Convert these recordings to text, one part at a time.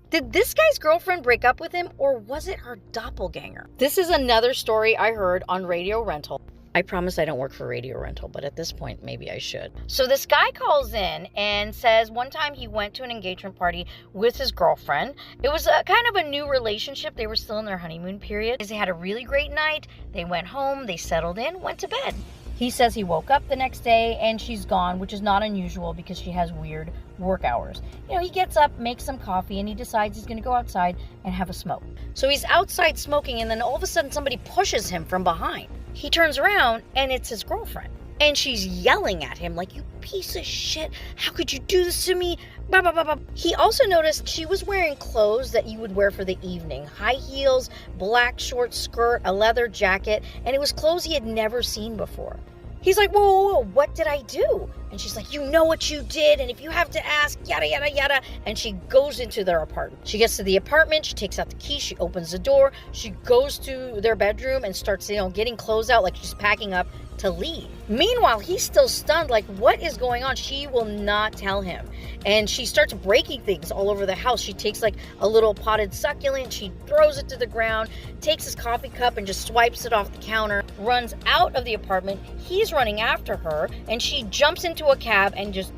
Did this guy's girlfriend break up with him, or was it her doppelganger? This is another story I heard on Radio Rental. I promise I don't work for Radio Rental, but at this point, maybe I should. So this guy calls in and says one time he went to an engagement party with his girlfriend. It was kind of a new relationship. They were still in their honeymoon period. They had a really great night. They went home, they settled in, went to bed. He says he woke up the next day and she's gone, which is not unusual because she has weird work hours. He gets up, makes some coffee, and he decides he's going to go outside and have a smoke. So he's outside smoking, and then all of a sudden somebody pushes him from behind. He turns around and it's his girlfriend. And she's yelling at him like, "You piece of shit, how could you do this to me?" Blah, blah, blah, blah. He also noticed she was wearing clothes that you would wear for the evening. High heels, black short skirt, a leather jacket, and it was clothes he had never seen before. He's like, whoa, whoa, whoa, what did I do? And she's like, you know what you did, and if you have to ask, yada, yada, yada. And she goes into their apartment. She gets to the apartment, she takes out the key, she opens the door, she goes to their bedroom and starts, getting clothes out like she's packing up to leave. Meanwhile, he's still stunned, like, what is going on? She will not tell him. And she starts breaking things all over the house. She takes like a little potted succulent, she throws it to the ground, takes his coffee cup and just swipes it off the counter, runs out of the apartment. He's running after her, and she jumps into a cab and just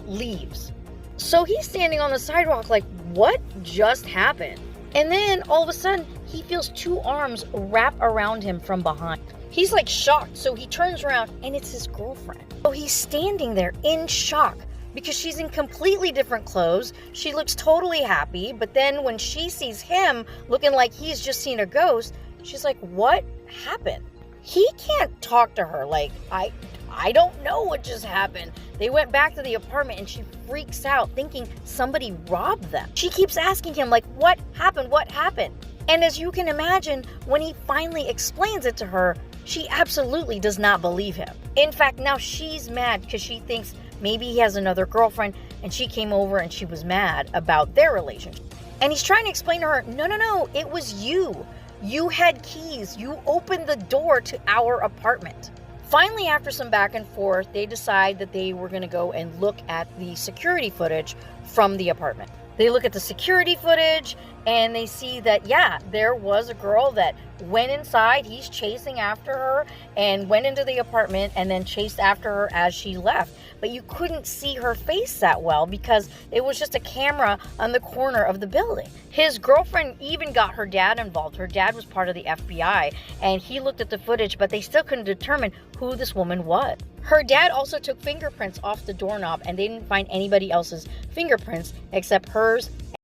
leaves. So he's standing on the sidewalk like, what just happened? And then all of a sudden, he feels two arms wrap around him from behind. He's like shocked, so he turns around and it's his girlfriend. So he's standing there in shock because she's in completely different clothes. She looks totally happy, but then when she sees him looking like he's just seen a ghost, she's like, what happened? He can't talk to her like, I don't know what just happened. They went back to the apartment and she freaks out thinking somebody robbed them. She keeps asking him like, what happened? What happened? And as you can imagine, when he finally explains it to her, she absolutely does not believe him. In fact, now she's mad because she thinks maybe he has another girlfriend and she came over and she was mad about their relationship. And he's trying to explain to her, no, it was you. You had keys. You opened the door to our apartment. Finally, after some back and forth, they decide that they were going to go and look at the security footage from the apartment. They look at the security footage and they see that, yeah, there was a girl that went inside. He's chasing after her and went into the apartment and then chased after her as she left. But you couldn't see her face that well because it was just a camera on the corner of the building. His girlfriend even got her dad involved. Her dad was part of the FBI and he looked at the footage, but they still couldn't determine who this woman was. Her dad also took fingerprints off the doorknob and they didn't find anybody else's fingerprints except hers